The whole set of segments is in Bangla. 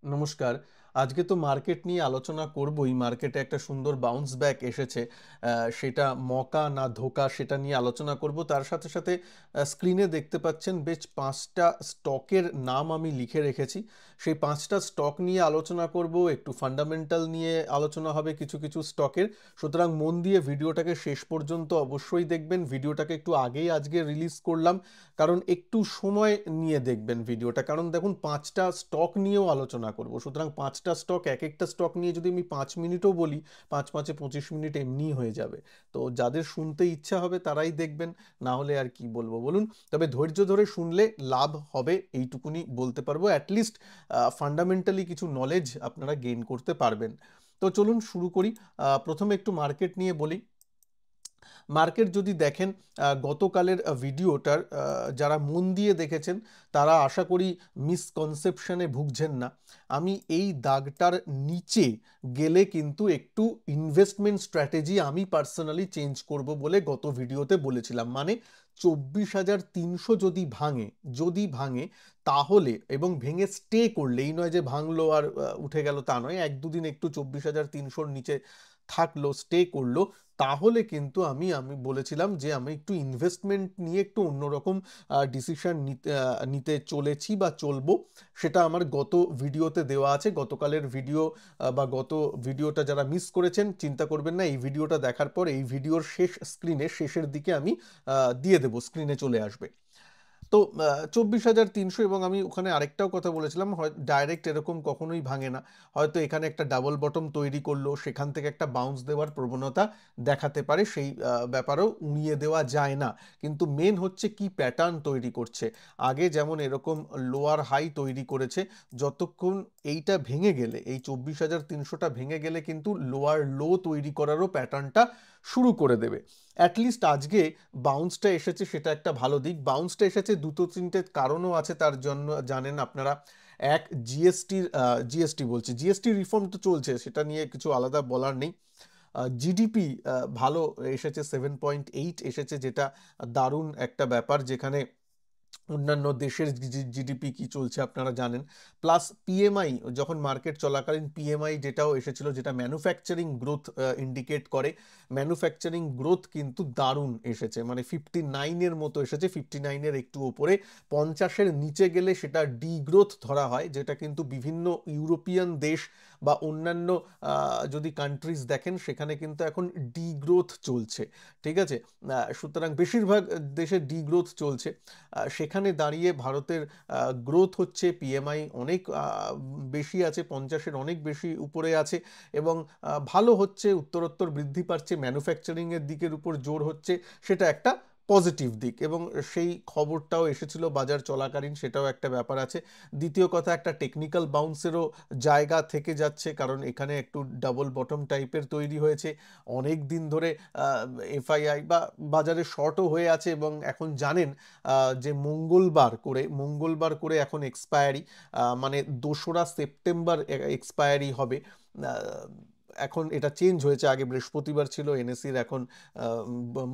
নমস্কার। আজকে তো মার্কেট নিয়ে আলোচনা করবই। মার্কেটে একটা সুন্দর বাউন্স ব্যাক এসেছে। সেটা মকা না ধোঁকা সেটা নিয়ে আলোচনা করব। তার সাথে সাথে স্ক্রিনে দেখতে পাচ্ছেন বেশ ৫টা স্টকের নাম আমি লিখে রেখেছি। সেই ৫টা স্টক নিয়ে আলোচনা করব, একটু ফান্ডামেন্টাল নিয়ে আলোচনা হবে কিছু কিছু স্টকের। সুতরাং মন দিয়ে ভিডিওটাকে শেষ পর্যন্ত অবশ্যই দেখবেন। ভিডিওটাকে একটু আগেই আজকে রিলিজ করলাম, কারণ একটু সময় নিয়ে দেখবেন ভিডিওটা। কারণ দেখুন ৫টা স্টক নিয়েও আলোচনা করব, সুতরাং ৫টা স্টক, এক একটা স্টক নিয়ে যদি আমি ৫ মিনিটও বলি, ৫ ৫-এ ২৫ মিনিট এমনিই হয়ে যাবে। তো যাদের শুনতে ইচ্ছা হবে তারাই দেখবেন, না হলে আর কি বলবো বলুন। তবে ধৈর্য ধরে শুনলে লাভ হবে এইটুকুনি বলতে পারবো। অ্যাটলিস্ট ফান্ডামেন্টালি কিছু নলেজ আপনারা গেইন করতে পারবেন। তো চলুন শুরু করি। প্রথমে একটু মার্কেট নিয়ে বলি। মার্কেট যদি দেখেন, গতকালের ভিডিওটার যারা মন দিয়ে দেখেছেন তারা আশা করি মিসকনসেপশনে ভুগছেন না। আমি এই দাগটার নিচে গেলে কিন্তু একটু ইনভেস্টমেন্ট স্ট্র্যাটেজি আমি পার্সোনালি চেঞ্জ করব বলে গত ভিডিওতে বলেছিলাম। মানে ২৪,৩০০ যদি ভাঙে তাহলে, এবং ভেঙে স্টে করলে, এই নয় যে ভাঙলো আর উঠে গেল তা নয়, ১ ২ দিন একটু ২৪,৩০০-র নিচে থাকলো, স্টে করলো, তাহলে কিন্তু আমি আমি বলেছিলাম যে আমি একটু ইনভেস্টমেন্ট নিয়ে একটু অন্যরকম ডিসিশন নিতে চলেছি বা চলবো। সেটা আমার গত ভিডিওতে দেওয়া আছে। গতকালের ভিডিও বা গত ভিডিওটা যারা মিস করেছেন চিন্তা করবেন না, এই ভিডিওটা দেখার পর এই ভিডিওর শেষের দিকে আমি দিয়ে দেবো, স্ক্রিনে চলে আসবে। তো ২৪,৩০০, এবং আমি ওখানে আরেকটাও কথা বলেছিলাম, হয় ডাইরেক্ট এরকম কখনোই ভাঙে না। হয়তো এখানে একটা ডাবল বটম তৈরি করলো, সেখান থেকে একটা বাউন্স দেওয়ার প্রবণতা দেখাতে পারে, সেই ব্যাপারেও উড়িয়ে দেওয়া যায় না। কিন্তু মেন হচ্ছে কি প্যাটার্ন তৈরি করছে। আগে যেমন এরকম লোয়ার হাই তৈরি করেছে, যতক্ষণ এইটা ভেঙে গেলে, এই ২৪,৩০০টা ভেঙে গেলে কিন্তু লোয়ার লো তৈরি করারও প্যাটার্নটা শুরু করে দেবে। অ্যাটলিস্ট আজকে বাউন্সটা এসেছে, সেটা একটা ভালো দিক। বাউন্সটা এসেছে দুটো তিনটে কারণও আছে, তার জন্য জানেন আপনারা। এক, জিএসটি বলছি, জিএসটি রিফর্ম তো চলছে, সেটা নিয়ে কিছু আলাদা বলার নেই। জিডিপি ভালো এসেছে, 7.8 এসেছে, যেটা দারুণ একটা ব্যাপার। যেখানে অন্যান্য দেশের জিডিপি কি চলছে আপনারা জানেন। প্লাস পিএমআই, যখন মার্কেট চলাকালীন পিএমআই যেটাও এসেছিল, যেটা ম্যানুফ্যাকচারিং গ্রোথ ইন্ডিকেট করে, ম্যানুফ্যাকচারিং গ্রোথ কিন্তু দারুণ এসেছে, মানে 59-এর মতো এসেছে, 59-এর একটু ওপরে। 50-এর নিচে গেলে সেটা ডিগ্রোথ ধরা হয়, যেটা কিন্তু বিভিন্ন ইউরোপিয়ান দেশ বা অন্যান্য যদি কান্ট্রিজ দেখেন, সেখানে কিন্তু এখন ডিগ্রোথ চলছে। ঠিক আছে, সুতরাং বেশিরভাগ দেশে ডিগ্রোথ চলছে। সেখানে দাঁড়িয়ে ভারতের গ্রোথ হচ্ছে, পিএমআই অনেক বেশি আছে, 50-এর অনেক বেশি উপরে আছে, এবং ভালো হচ্ছে, উত্তরোত্তর বৃদ্ধি পাচ্ছে, ম্যানুফ্যাকচারিংয়ের দিকের উপর জোর হচ্ছে। সেটা একটা পজিটিভ দিক, এবং সেই খবরটাও এসেছিল বাজার চলাকালীন, সেটাও একটা ব্যাপার আছে। দ্বিতীয় কথা, একটা টেকনিক্যাল বাউন্সেরও জায়গা থেকে যাচ্ছে, কারণ এখানে একটু ডাবল বটম টাইপের তৈরি হয়েছে। অনেক দিন ধরে এফআইআই বা বাজারে শর্টও হয়ে আছে, এবং এখন জানেন যে মঙ্গলবার করে এখন এক্সপায়ারি, মানে ২রা সেপ্টেম্বর এক্সপায়ারি হবে। এখন এটা চেঞ্জ হয়েছে, আগে বৃহস্পতিবার ছিল এনএসির, এখন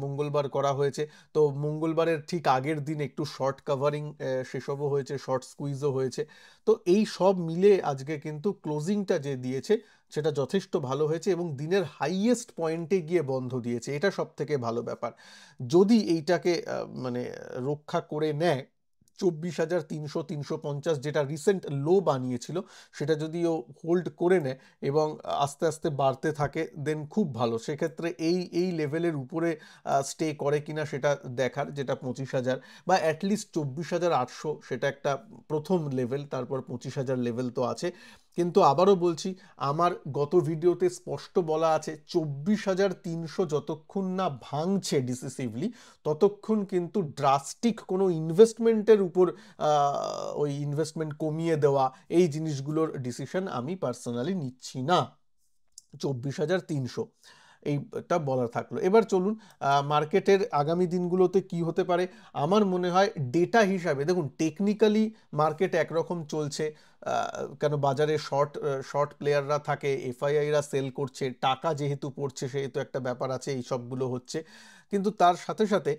মঙ্গলবার করা হয়েছে। তো মঙ্গলবারের ঠিক আগের দিন একটু শর্ট কাভারিং সেসবও হয়েছে, শর্ট স্কুইজও হয়েছে। তো এই সব মিলে আজকে কিন্তু ক্লোজিংটা যে দিয়েছে সেটা যথেষ্ট ভালো হয়েছে, এবং দিনের হাইয়েস্ট পয়েন্টে গিয়ে বন্ধ দিয়েছে, এটা সব থেকে ভালো ব্যাপার। যদি এইটাকে মানে রক্ষা করে নেয়, ২৪,৩০০-৩৫০ যেটা রিসেন্ট লো বানিয়েছিল, সেটা যদি ও হোল্ড করে নেয় এবং আস্তে আস্তে বাড়তে থাকে, দেন খুব ভালো। সেক্ষেত্রে এই এই লেভেলের উপরে স্টে করে কিনা সেটা দেখার, যেটা ২৫,০০০ বা অ্যাটলিস্ট ২৪,৮০০, সেটা একটা প্রথম লেভেল, তারপর ২৫,০০০ লেভেল তো আছে। কিন্তু আবারও বলছি, আমার গত ভিডিওতে স্পষ্ট বলা আছে, ২৪,৩০০ যতক্ষণ না ভাঙছে ডিসিসিভলি, ততক্ষণ কিন্তু ড্রাস্টিক কোনো ইনভেস্টমেন্টের উপর ওই ইনভেস্টমেন্ট কমিয়ে দেওয়া, এই জিনিসগুলোর ডিসিশন আমি পার্সোনালি নিচ্ছি না। ২৪,৩০০ এইটা বলা থাকলো। এবার চলুন মার্কেটের আগামী দিনগুলোতে কি হতে পারে। আমার মনে হয় ডেটা হিসাবে, দেখুন টেকনিক্যালি মার্কেট একরকম চলছে, কেন বাজারে শর্ট প্লেয়াররা থাকে, এফআইআইরা সেল করছে, টাকা যেহেতু পড়ছে সেহেতু একটা ব্যাপার আছে, এই সবগুলো হচ্ছে। কিন্তু তার সাথে সাথে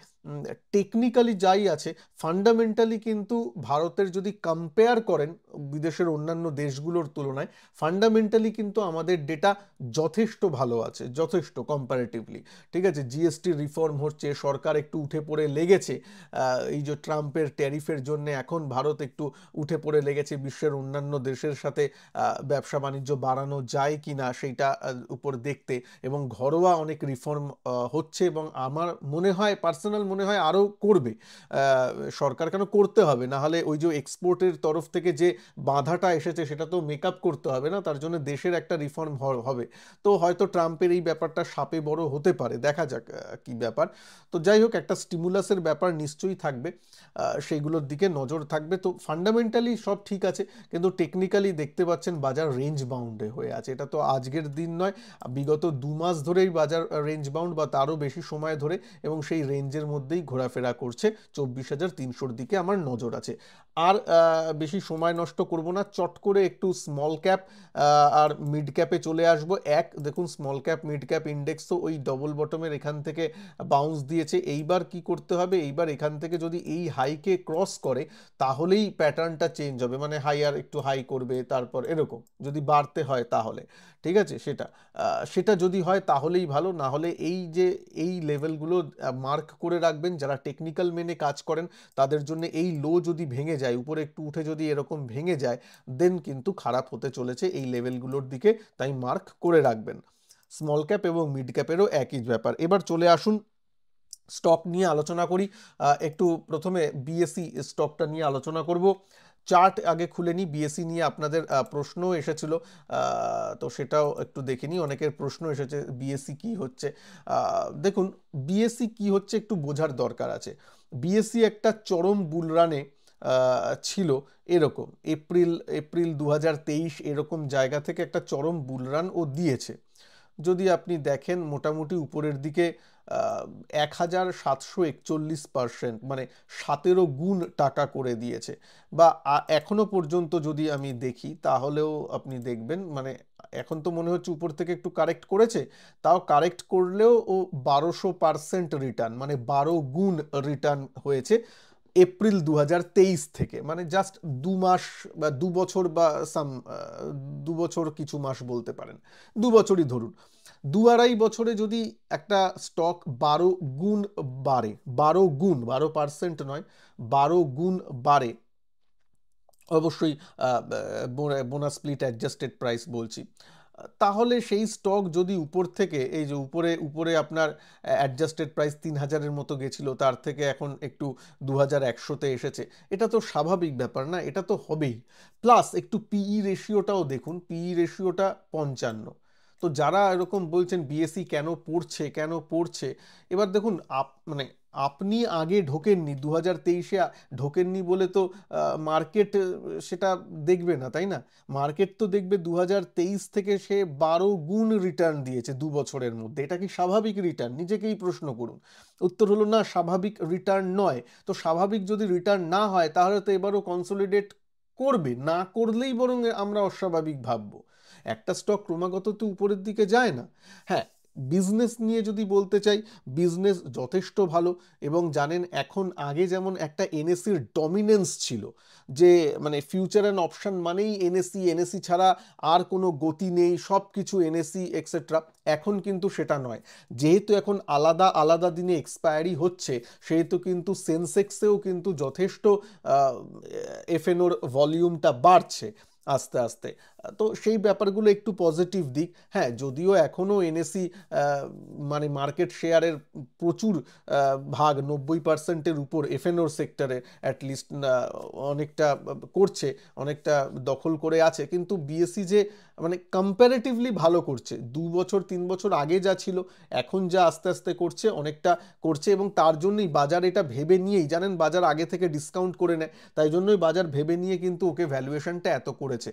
টেকনিক্যালি যাই আছে, ফান্ডামেন্টালি কিন্তু ভারতের যদি কম্পেয়ার করেন বিদেশের অন্যান্য দেশগুলোর তুলনায়, ফান্ডামেন্টালি কিন্তু আমাদের ডেটা যথেষ্ট ভালো আছে, যথেষ্ট কম্পারেটিভলি। ঠিক আছে, জিএসটি রিফর্ম হচ্ছে, সরকার একটু উঠে পড়ে লেগেছে, এই যে ট্রাম্পের ট্যারিফের জন্য এখন ভারত একটু উঠে পড়ে লেগেছে বিশ্বের অন্যান্য দেশের সাথে ব্যবসা বাণিজ্য বাড়ানো যায় কি না সেইটা উপর দেখতে, এবং ঘরোয়া অনেক রিফর্ম হচ্ছে, এবং আমার মনে হয়, পার্সোনাল মনে হয় আরও করবে সরকার। কেন করতে হবে, না হলে ওই যে এক্সপোর্টের তরফ থেকে যে বাধাটা এসেছে সেটা তো মেকআপ করতে হবে না, তার জন্য দেশের একটা রিফর্ম হবে। তো হয়তো ট্রাম্পের এই ব্যাপারটা সাপে বড় হতে পারে, দেখা যাক কি ব্যাপার। তো যাই হোক, একটা স্টিমুলাসের ব্যাপার নিশ্চয়ই থাকবে, সেইগুলোর দিকে নজর থাকবে। তো ফান্ডামেন্টালি সব ঠিক আছে, কিন্তু টেকনিক্যালি দেখতে পাচ্ছেন বাজার রেঞ্জ বাউন্ডে হয়ে আছে। এটা তো আজকের দিন নয়, বিগত 2 মাস ধরেই বাজার রেঞ্জ বাউন্ড বা তারও বেশি সময় ধরে, এবং সেই রেঞ্জের মধ্যেই ঘোরাফেরা করছে। 24,300-র দিকে আমার নজর আছে। আর বেশি সময় নষ্ট করব না, চট করে একটু স্মল ক্যাপ আর মিড ক্যাপে চলে আসবো। দেখুন small cap mid cap index তো ওই ডবল বটমের এখান থেকে বাউন্স দিয়েছে। এইবার কি করতে হবে, এইবার এখান থেকে যদি এই হাইকে ক্রস করে তাহলেই প্যাটার্নটা চেঞ্জ হবে, মানে হাই আর একটু হাই করবে, তারপর এরকম যদি বাড়তে হয় তাহলে, ঠিক আছে, সেটা যদি হয় তাহলেই ভালো। না হলে এই যে এই লেভেলগুলো মার্ক করে রাখবেন, যারা টেকনিক্যাল মেনে কাজ করেন তাদের জন্য এই লো যদি ভেঙে যায়, উপরে একটু উঠে যদি এরকম ভেঙে যায়, দেন কিন্তু খারাপ হতে চলেছে এই লেভেলগুলোর দিকে, তাই মার্ক করে রাখবেন। স্মল ক্যাপ এবং মিড ক্যাপেরও একই ব্যাপার। এবার চলে আসুন স্টক নিয়ে আলোচনা করি। একটু প্রথমে বিএসসি স্টকটা নিয়ে আলোচনা করব। চার্ট আগে খুলে নিই। বিএসসি নিয়ে আপনাদের প্রশ্ন এসেছিল, তো সেটাও একটু দেখে নিই। অনেকের প্রশ্ন এসেছে বিএসসি কি হচ্ছে। দেখুন বিএসসি কি হচ্ছে একটু বোঝার দরকার আছে। বিএসসি একটা চরম বুলরানে ছিল, এরকম এপ্রিল 2023 এরকম জায়গা থেকে একটা চরম বুলরান ও দিয়েছে। যদি আপনি দেখেন মোটামুটি উপরের দিকে 1741%, মানে 17 গুণ টাকা করে দিয়েছে। বা এখনো পর্যন্ত যদি আমি দেখি তাহলেও আপনি দেখবেন, মানে এখন তো মনে হচ্ছে উপর থেকে একটু কারেক্ট করেছে, তাও কারেক্ট করলেও ও 1200% রিটার্ন, মানে 12 গুণ রিটার্ন হয়েছে এপ্রিল 2023 থেকে। মানে জাস্ট 2 মাস বা 2 বছর বা 2 বছর কিছু মাস বলতে পারেন, 2 বছরই ধরুন। 2-2.5 বছরে যদি একটা স্টক 12 গুণ বাড়ে, 12 গুণ, 12% নয়, 12 গুণ বাড়ে, অবশ্যই বোনাস স্প্লিট অ্যাডজাস্টেড প্রাইস বলছি, তাহলে সেই স্টক যদি উপর থেকে, এই যে উপরে উপরে আপনার অ্যাডজাস্টেড প্রাইস 3,000-এর মতো গেছিল, তার থেকে এখন একটু 2,100-তে এসেছে, এটা তো স্বাভাবিক ব্যাপার না, এটা তো হবেই। প্লাস একটু পিই রেশিওটাও দেখুন, পিই রেশিওটা 55। তো যারা এরকম বলছেন বিএসসি কেন পড়ছে, এবার দেখুন মানে আপনি আগে ঢোকেননি, 2023-এ ঢোকেননি বলে তো মার্কেট সেটা দেখবে না, তাই না? মার্কেট তো দেখবে 2023 থেকে সে 12 গুণ রিটার্ন দিয়েছে 2 বছরের মধ্যে। এটা কি স্বাভাবিক রিটার্ন? নিজেকেই প্রশ্ন করুন। উত্তর হলো না, স্বাভাবিক রিটার্ন নয়। তো স্বাভাবিক যদি রিটার্ন না হয় তাহলে তো এবারও কনসলিডেট করবে, না করলেই বরং আমরা অস্বাভাবিক ভাববো। একটা স্টক ক্রমাগত তো উপরের দিকে যায় না। হ্যাঁ, বিজনেস নিয়ে যদি বলতে চাই, বিজনেস যথেষ্ট ভালো, এবং জানেন এখন আগে যেমন একটা এনএসির ডমিনেন্স ছিল, যে মানে ফিউচার অ্যান্ড অপশন মানেই এনএসি ছাড়া আর কোনো গতি নেই, সব কিছু এনএসি এক্সেট্রা। এখন কিন্তু সেটা নয়। যেহেতু এখন আলাদা আলাদা দিনে এক্সপায়ারি হচ্ছে, সেহেতু কিন্তু সেন্সেক্সেও কিন্তু যথেষ্ট এফএনওর ভলিউমটা বাড়ছে আস্তে আস্তে। তো সেই ব্যাপারগুলো একটু পজিটিভ দিক। হ্যাঁ, যদিও এখনও এনএসি মানে মার্কেট শেয়ারের প্রচুর ভাগ, 90%-এর উপর এফএনওর সেক্টরে অ্যাটলিস্ট অনেকটা করছে, অনেকটা দখল করে আছে, কিন্তু বিএসসি যে মানে কম্প্যারেটিভলি ভালো করছে, 2 বছর 3 বছর আগে যা ছিল এখন যা আস্তে আস্তে করছে, অনেকটা করছে, এবং তার জন্যই বাজার এটা ভেবে নিয়েই, জানেন বাজার আগে থেকে ডিসকাউন্ট করে নেয়, তাই জন্যই বাজার ভেবে নিয়ে কিন্তু ওকে ভ্যালুয়েশনটা এত করেছে।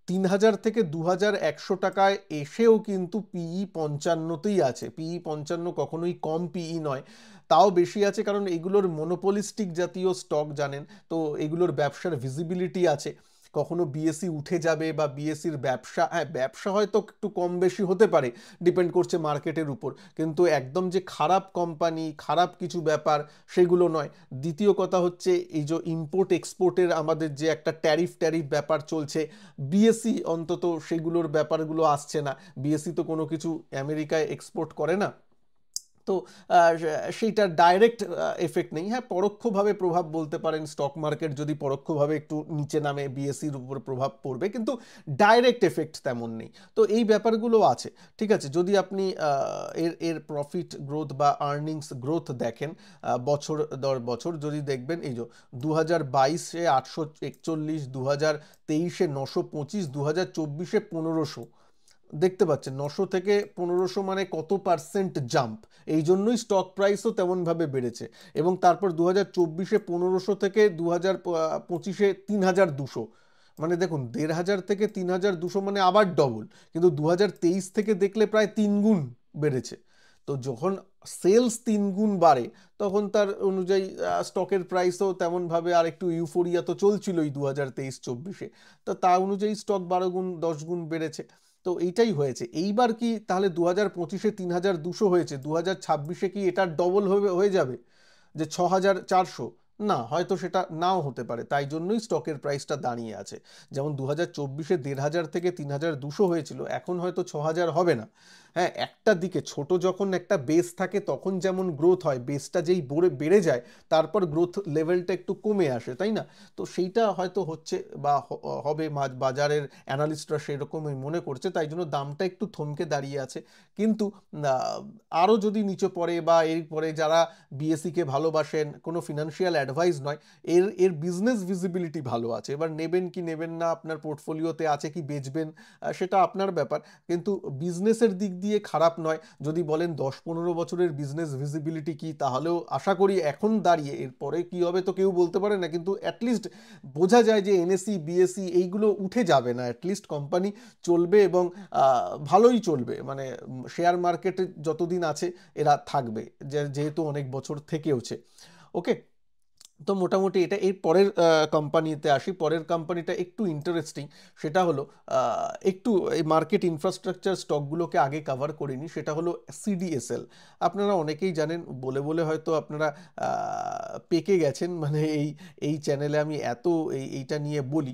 3,000 থেকে 2,100 টাকায় এসেও কিন্তু পিই 55তেই আছে। পিই 55 কখনোই কম পিই নয়, তাও বেশি আছে, কারণ এগুলোর মনোপলিস্টিক জাতীয় স্টক, জানেন তো এগুলোর ব্যবসার ভিজিবিলিটি আছে। কখনো বিএসসি উঠে যাবে বা বিএসসির ব্যবসা, হ্যাঁ ব্যবসা হয়তো একটু কম বেশি হতে পারে, ডিপেন্ড করছে মার্কেটের উপর, কিন্তু একদম যে খারাপ কোম্পানি খারাপ কিছু ব্যাপার সেগুলো নয়। দ্বিতীয় কথা হচ্ছে এই যে ইম্পোর্ট এক্সপোর্টের আমাদের যে একটা ট্যারিফ ব্যাপার চলছে, বিএসসি অন্তত সেগুলোর ব্যাপারগুলো আসছে না। বিএসসি তো কোনো কিছু আমেরিকায় এক্সপোর্ট করে না, তো সেইটার ডাইরেক্ট এফেক্ট নেই। হ্যাঁ পরোক্ষভাবে প্রভাব বলতে পারেন, স্টক মার্কেট যদি পরোক্ষভাবে একটু নিচে নামে বিএসসির উপর প্রভাব পড়বে, কিন্তু ডাইরেক্ট এফেক্ট তেমন নেই। তো এই ব্যাপারগুলো আছে। ঠিক আছে, যদি আপনি এর এর প্রফিট গ্রোথ বা আর্নিংস গ্রোথ দেখেন বছর দর বছর, যদি দেখবেন এই যে 2022-এ 841, 2023-এ 925, 2024-এ 1500, দেখতে পাচ্ছেন 900 থেকে 1500 মানে কত পার্সেন্ট জাম্প। এই জন্যই স্টক প্রাইসও তেমনভাবে বেড়েছে। এবং তারপর 2024-এ 1500 থেকে 2025-এ 3200, মানে দেখুন 1500 থেকে 3200 মানে আবার ডবল। কিন্তু 2023 থেকে দেখলে প্রায় 3 গুণ বেড়েছে। তো যখন সেলস 3 গুণ বাড়ে তখন তার অনুযায়ী স্টকের প্রাইসও তেমনভাবে, আর একটু ইউফোরিয়া তো চলছিলই 2023-24-এ, তো তা অনুযায়ী স্টক 12 গুণ 10 গুণ বেড়েছে। তো এইটাই হয়েছে। এইবার কি তাহলে 2025-এ 3200 হয়েছে, 2026-এ কি এটার ডবল হয়ে যাবে, যে 6400? না, হয়তো সেটা নাও হতে পারে। তাই জন্যই স্টকের প্রাইসটা দাঁড়িয়ে আছে। যেমন 2024-এ 1500 থেকে 3200 হয়েছিল, এখন হয়তো 6000 হবে না। হ্যাঁ একটা দিকে ছোট যখন একটা বেস থাকে তখন যেমন গ্রোথ হয়, বেসটা যেই বেড়ে যায় তারপর গ্রোথ লেভেলটা একটু কমে আসে, তাই না? তো সেইটা হয়তো হচ্ছে বা হবে, বাজারের অ্যানালিস্টরা সেরকমই মনে করছে, তাই জন্য দামটা একটু থমকে দাঁড়িয়ে আছে। কিন্তু আরও যদি নিচে পড়ে বা এর পরে যারা বিএসসিকে ভালোবাসেন, কোনো ফিনান্সিয়াল অ্যাডভাইস নয়, এর বিজনেস ভিজিবিলিটি ভালো আছে। এবার নেবেন কি নেবেন না, আপনার পোর্টফোলিওতে আছে কি বেচবেন, সেটা আপনার ব্যাপার, কিন্তু বিজনেসের দিক দিয়ে খারাপ নয়। যদি বলেন 10-15 বছরের বিজনেস ভিজিবিলিটি কি, তাহলেও আশা করি এখন দাঁড়িয়ে, এরপরে কি হবে তো কেউ বলতে পারে না, কিন্তু অ্যাটলিস্ট বোঝা যায় যে এনএসই বিএসসি এইগুলো উঠে যাবে না, অ্যাটলিস্ট কোম্পানি চলবে এবং ভালোই চলবে। মানে শেয়ার মার্কেটে যতদিন আছে এরা থাকবে, যেহেতু অনেক বছর থেকেওছে। ওকে, তো মোটামুটি এটা। এর পরের কোম্পানিতে আসি। পরের কোম্পানিটা একটু ইন্টারেস্টিং। সেটা হলো একটু এই মার্কেট ইনফ্রাস্ট্রাকচার স্টকগুলোকে আগে কভার করিনি, সেটা হলো সিডিএসএল। আপনারা অনেকেই জানেন, বলে বলে হয়তো আপনারা পেকে গেছেন, মানে এই চ্যানেলে আমি এত এইটা নিয়ে বলি,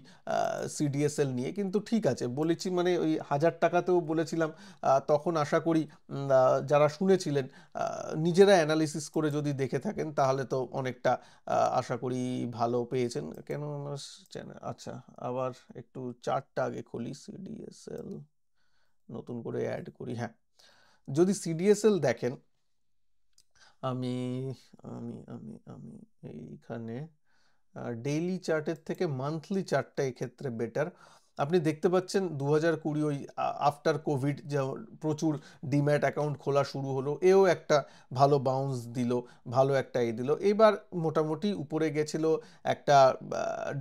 সিডিএসএল নিয়ে, কিন্তু ঠিক আছে বলেছি, মানে ওই 1000 টাকাতেও বলেছিলাম। তখন আশা করি যারা শুনেছিলেন নিজেরা অ্যানালিসিস করে যদি দেখে থাকেন তাহলে তো অনেকটা আশা করি ভালো পেয়েছেন। কেন আমার চ্যানেল, আচ্ছা আবার একটু চার্টটা আগে খুলি, সিডিএসএল নতুন করে অ্যাড করি। হ্যাঁ, যদি সিডিএসএল দেখেন, আমি আমি আমি আমি এইখানে ডেইলি চার্টের থেকে মান্থলি চার্টটা এক্ষেত্রে বেটার। আপনি দেখতে পাচ্ছেন 2020 ওই আফটার কোভিড যে প্রচুর ডিম্যাট অ্যাকাউন্ট খোলা শুরু হলো, এও একটা ভালো বাউন্স দিল, ভালো একটা দিল। এবার মোটামুটি উপরে গেছিল, একটা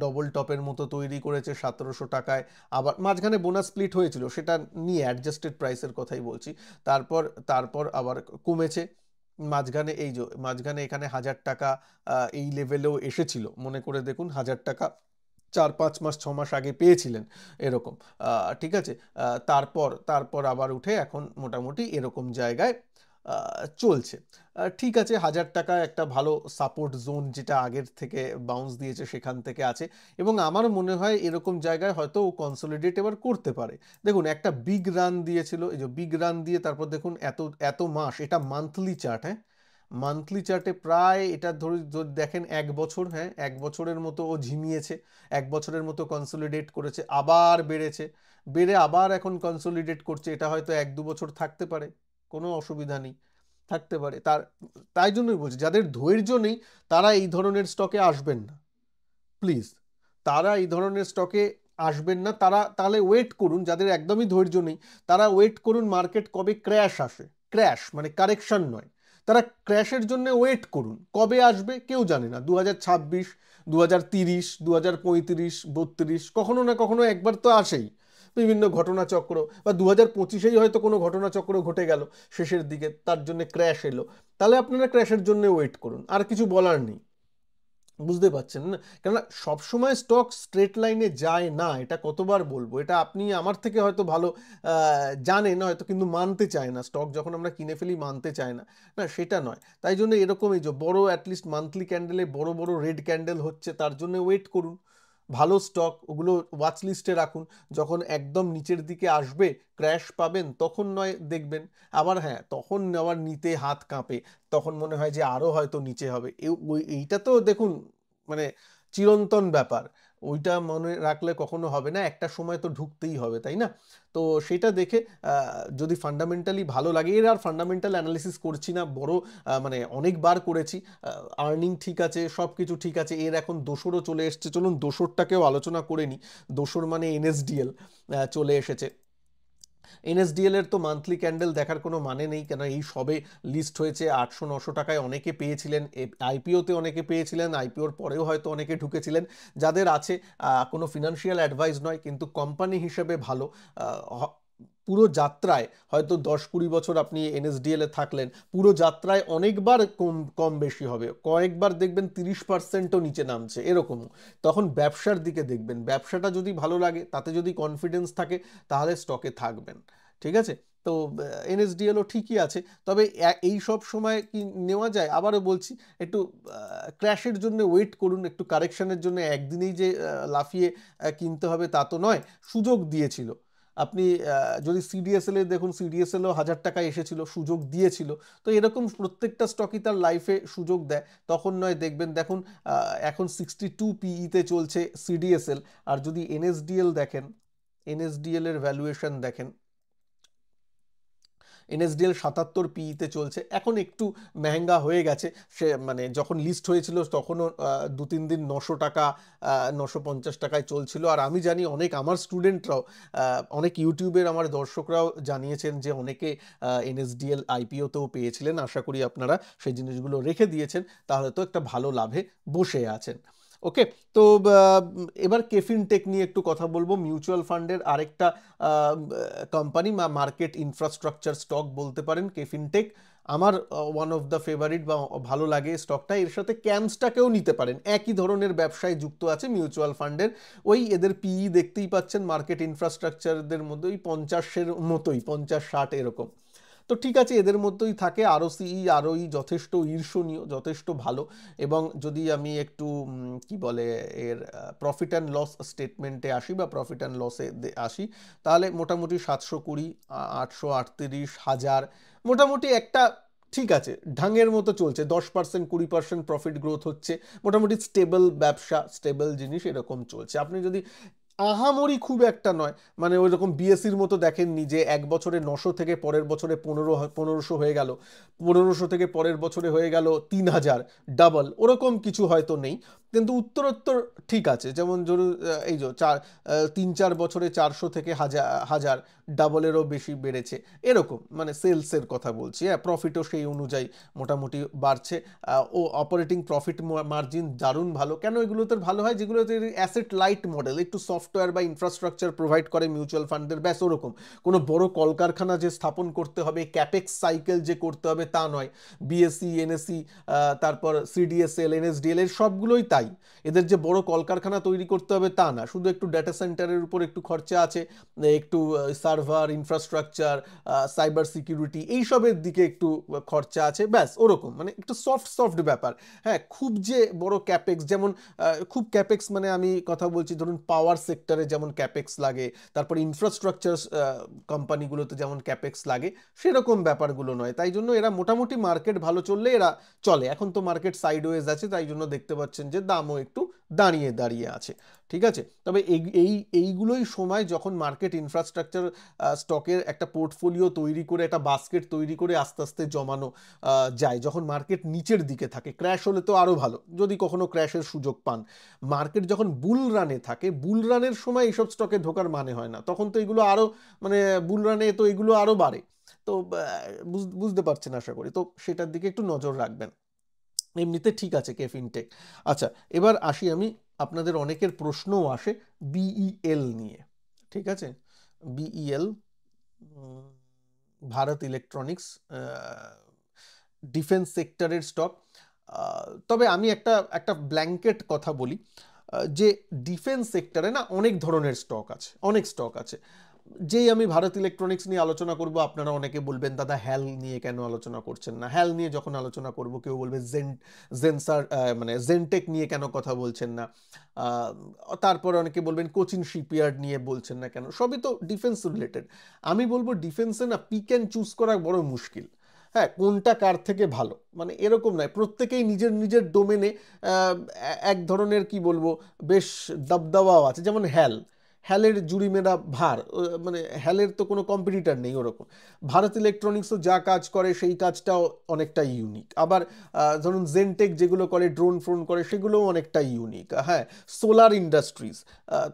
ডবল টপের মতো তৈরি করেছে 1700 টাকায়। আবার মাঝখানে বোনাস স্প্লিট হয়েছিল, সেটা নিয়ে অ্যাডজাস্টেড প্রাইসের কথাই বলছি। তারপর তারপর আবার কমেছে। মাঝখানে এই যে মাঝখানে এখানে 1000 টাকা এই লেভেলেও এসেছিল, মনে করে দেখুন 1000 টাকা 4-5 মাস 6 মাস আগে পেয়েছিলেন এরকম। ঠিক আছে, তারপর তারপর আবার উঠে এখন মোটামুটি এরকম জায়গায় চলছে। ঠিক আছে, 1000 টাকা একটা ভালো সাপোর্ট জোন, যেটা আগের থেকে বাউন্স দিয়েছে সেখান থেকে আছে, এবং আমার মনে হয় এরকম জায়গায় হয়তো কনসলিডেট এবার করতে পারে। দেখুন একটা বিগ রান দিয়েছিল, এই যে বিগ রান দিয়ে তারপর দেখুন এত এত মাস, এটা মান্থলি চার্ট, হ্যাঁ মান্থলি চার্টে প্রায় এটা ধরে যদি দেখেন 1 বছর, হ্যাঁ 1 বছরের মতো ও ঝিমিয়েছে, 1 বছরের মতো কনসলিডেট করেছে, আবার বেড়েছে, বেড়ে আবার এখন কনসলিডেট করছে। এটা হয়তো 1-2 বছর থাকতে পারে, কোনো অসুবিধা নেই, থাকতে পারে। তাই জন্যই বলছি, যাদের ধৈর্য নেই তারা এই ধরনের স্টকে আসবেন না, প্লিজ। তারা এই ধরনের স্টকে আসবেন না, তারা তাহলে ওয়েট করুন। যাদের একদমই ধৈর্য নেই তারা ওয়েট করুন মার্কেট কবে ক্র্যাশ আসে, ক্র্যাশ মানে কারেকশন নয়, তারা ক্র্যাশের জন্য ওয়েট করুন। কবে আসবে কেউ জানে না, 2026, 2030, 2035, 32, কখনো না কখনো একবার তো আসেই বিভিন্ন ঘটনাচক্র, বা 2025-এই হয়তো কোনো ঘটনাচক্র ঘটে গেল শেষের দিকে, তার জন্য ক্র্যাশ এলো। তাহলে আপনারা ক্র্যাশের জন্য ওয়েট করুন, আর কিছু বলার নেই। বুঝতে পারছেন না? কেননা সবসময় স্টক স্ট্রেট লাইনে যায় না। এটা কতবার বলবো? এটা আপনি আমার থেকে হয়তো ভালো আ জানেন হয়তো, কিন্তু মানতে চায় না। স্টক যখন আমরা কিনে ফেলি মানতে চায় না। না সেটা নয়। তাই জন্য এরকম এই যে বড় লিস্ট মান্থলি ক্যান্ডেলে বড় রেড ক্যান্ডেল হচ্ছে, তার জন্য ওয়েট করুন। ভালো স্টক ওগুলো ওয়াচ লিস্টে রাখুন। যখন একদম নিচের দিকে আসবে, ক্র্যাশ পাবেন, তখন নয় দেখবেন। আবার হ্যাঁ, তখন আবার নিতে হাত কাঁপে। তখন মনে হয় যে আরো হয়তো নিচে হবে। এইটা তো দেখুন মানে চিরন্তন ব্যাপার। ওইটা মনে রাখলে কখনো হবে না। একটা সময় তো ঢুকতেই হবে, তাই না? তো সেটা দেখে যদি ফান্ডামেন্টালি ভালো লাগে, এর আর ফান্ডামেন্টাল অ্যানালিসিস করছি না। মানে অনেকবার করেছি। আর্নিং ঠিক আছে, সবকিছু ঠিক আছে। এর এখন দোসরও চলে এসছে। চলুন দোসরটাকেও আলোচনা করে নিই। দোসর মানে এনএসডিএল চলে এসেছে। এনএসডিএল এর তো মান্থলি ক্যান্ডেল দেখার কোনো মানে নেই, কেন এই সবে লিস্ট হয়েছে। 800-900 টাকায় অনেকে পেয়েছিলেন, আইপিওতে অনেকে পেয়েছিলেন, আইপিওর পরেও হয়তো অনেকে ঢুকেছিলেন। যাদের আছে কোনো ফিনান্সিয়াল অ্যাডভাইস নয়, কিন্তু কোম্পানি হিসেবে ভালো। পুরো যাত্রায় হয়তো 10-20 বছর আপনি এনএসডিএল এ থাকলেন, পুরো যাত্রায় অনেকবার কম কম বেশি হবে, কয়েকবার দেখবেন 30%ও নিচে নামছে এরকমও। তখন ব্যবসার দিকে দেখবেন, ব্যবসাটা যদি ভালো লাগে, তাতে যদি কনফিডেন্স থাকে, তাহলে স্টকে থাকবেন। ঠিক আছে? তো এনএসডিএলও ঠিকই আছে। তবে এই সব সময় কি নেওয়া যায়? আবারও বলছি, একটু ক্র্যাশের জন্য ওয়েট করুন, একটু কারেকশনের জন্য। একদিনেই যে লাফিয়ে কিনতে হবে তা তো নয়। সুযোগ দিয়েছিল। আপনি যদি সিডিএসএল এ দেখুন, সিডিএসএলও 1000 টাকায় এসেছিল, সুযোগ দিয়েছিল। তো এরকম প্রত্যেকটা স্টকই তার লাইফে সুযোগ দেয়। তখন নয় দেখবেন, দেখুন এখন 62 পিইতে চলছে সিডিএসএল। আর যদি এনএসডিএল দেখেন, এনএসডিএল এর ভ্যালুয়েশন দেখেন, এনএসডিএল 77 পিইতে চলছে। এখন একটু মেহেঙ্গা হয়ে গেছে। সে মানে যখন লিস্ট হয়েছিল তখনও 2-3 দিন 900 টাকা, 950 টাকায় চলছিল। আর আমি জানি অনেক আমার স্টুডেন্টরাও, অনেক ইউটিউবের আমার দর্শকরাও জানিয়েছেন যে অনেকে এনএসডিএল আইপিওতেও পেয়েছিলেন। আশা করি আপনারা সেই জিনিসগুলো রেখে দিয়েছেন, তাহলে তো একটা ভালো লাভে বসে আছেন। ওকে। তো এবার কেফিন টেক নিয়ে একটু কথা বলবো। মিউচুয়াল ফান্ডের আরেকটা কোম্পানি বা মার্কেট ইনফ্রাস্ট্রাকচার স্টক বলতে পারেন কেফিনটেক। আমার ওয়ান অফ দ্য ফেভারিট বা ভালো লাগে স্টকটা। এর সাথে ক্যামসটাকেও নিতে পারেন, একই ধরনের ব্যবসায় যুক্ত আছে মিউচুয়াল ফান্ডের। ওই এদের পিই দেখতেই পাচ্ছেন, মার্কেট ইনফ্রাস্ট্রাকচারদের মধ্যে ওই 50-এর মতোই, 50-60 এরকম। তো ঠিক আছে, এদের মধ্যেই থাকে। আরওসিই আরওই যথেষ্ট ঈর্ষণীয়, যথেষ্ট ভালো। এবং যদি আমি একটু কি বলে এর প্রফিট অ্যান্ড লস স্টেটমেন্টে আসি বা প্রফিট অ্যান্ড লসে আসি, তাহলে মোটামুটি 720, 838, 1000, মোটামুটি একটা ঠিক আছে ঢাঙের মতো চলছে। 10%, 20% প্রফিট গ্রোথ হচ্ছে। মোটামুটি স্টেবল ব্যবসা, স্টেবল জিনিস এরকম চলছে। আপনি যদি আহামরি খুব একটা নয়, মানে ওই রকম বিএসসির মতো দেখেননি যে এক বছরে 900 থেকে পরের বছরে 1500 হয়ে গেল, 1500 থেকে পরের বছরে হয়ে গেল 3000, ডাবল, ওরকম কিছু হয়তো নেই। কিন্তু উত্তরোত্তর ঠিক আছে। যেমন ধরুন এই যে 3-4 বছরে 400 থেকে 1000, ডাবলেরও বেশি বেড়েছে এরকম, মানে সেলসের কথা বলছি। হ্যাঁ, প্রফিটও সেই অনুযায়ী মোটামুটি বাড়ছে। ও অপারেটিং প্রফিট মার্জিন দারুণ ভালো। কেন এগুলোতে ভালো হয়? যেগুলোতে অ্যাসেট লাইট মডেল, একটু সফটওয়্যার বা ইনফ্রাস্ট্রাকচার প্রোভাইড করে মিউচুয়াল ফান্ডের, ব্যাস ওরকম। কোনো বড় কলকারখানা যে স্থাপন করতে হবে, ক্যাপেক্স সাইকেল যে করতে হবে তা নয়। বিএসসি, এনএসসি, তারপর সিডিএসএল, এনএসডিএল এর সবগুলোই তাই। এদের যে বড় কলকারখানা তৈরি করতে হবে তা না, শুধু একটু ডেটা সেন্টারের উপর একটু খরচা আছে, একটু সার্ভার ইনফ্রাস্ট্রাকচার, সাইবার সিকিউরিটি এইসবের দিকে একটু খরচা আছে, ব্যাস ওরকম, মানে একটু সফট সফট ব্যাপার। হ্যাঁ, খুব যে বড় ক্যাপেক্স, যেমন খুব ক্যাপেক্স মানে আমি কথা বলছি ধরুন পাওয়ার সেক্টরে যেমন ক্যাপেক্স লাগে, তারপর ইনফ্রাস্ট্রাকচার কোম্পানিগুলোতে যেমন ক্যাপেক্স লাগে, সেরকম ব্যাপারগুলো নয়। তাই জন্য এরা মোটামুটি মার্কেট ভালো চললে এরা চলে। এখন তো মার্কেট সাইডওয়েজ আছে, তাই জন্য দেখতে পাচ্ছেন যে দামও একটু দাঁড়িয়ে দাঁড়িয়ে আছে। ঠিক আছে? তবে এইগুলোই সময় যখন মার্কেট ইনফ্রাস্ট্রাকচার স্টকের একটা পোর্টফোলিও তৈরি করে, একটা বাস্কেট তৈরি করে আস্তে আস্তে জমানো যায়, যখন মার্কেট নিচের দিকে থাকে। ক্র্যাশ হলে তো আরও ভালো, যদি কখনো ক্র্যাশের সুযোগ পান। মার্কেট যখন বুল রানে থাকে, বুল রানের সময় এইসব স্টকে ঢোকার মানে হয় না, তখন তো এগুলো আরও মানে বুল রানে তো এগুলো আরও বাড়ে। তো বুঝতে পারছেন আশা করি। তো সেটার দিকে একটু নজর রাখবেন। এমনিতে ঠিক আছে কেফিনটেক। আচ্ছা, এবার আসি আমি, আপনাদের অনেকের প্রশ্নও আসে বিইএল নিয়ে। ঠিক আছে? বিইএল, ভারত ইলেকট্রনিক্স, ডিফেন্স সেক্টরের স্টক। তবে আমি একটা একটা ব্ল্যাঙ্কেট কথা বলি, যে ডিফেন্স সেক্টরে না অনেক ধরনের স্টক আছে, অনেক স্টক আছে। যেই আমি ভারত ইলেকট্রনিক্স নিয়ে আলোচনা করব, আপনারা অনেকে বলবেন দাদা হ্যাল নিয়ে কেন আলোচনা করছেন না, হ্যাল নিয়ে যখন আলোচনা করব কেউ বলবে জেনসার মানে জেনটেক নিয়ে কেন কথা বলছেন না, আহ, তারপর অনেকে বলবেন কোচিন শিপইয়ার্ড নিয়ে বলছেন না কেন, সবই তো ডিফেন্স রিলেটেড। আমি বলবো ডিফেন্সে না পিক অ্যান্ড চুজ করা বড় মুশকিল। হ্যাঁ, কোনটা কার থেকে ভালো মানে এরকম নয়, প্রত্যেকেই নিজের নিজের ডোমেনে এক ধরনের কি বলবো বেশ দাবদাওয়াও আছে। যেমন হ্যালের জুড়ি মেরা ভার, মানে হ্যালের তো কোনো কম্পিটিটার নেই ওরকম। ভারত ইলেকট্রনিক্সও যা কাজ করে সেই কাজটাও অনেকটা ইউনিক। আবার ধরুন জেনটেক যেগুলো করে, ড্রোন ফ্রোন করে, সেগুলোও অনেকটা ইউনিক। হ্যাঁ, সোলার ইন্ডাস্ট্রিজ,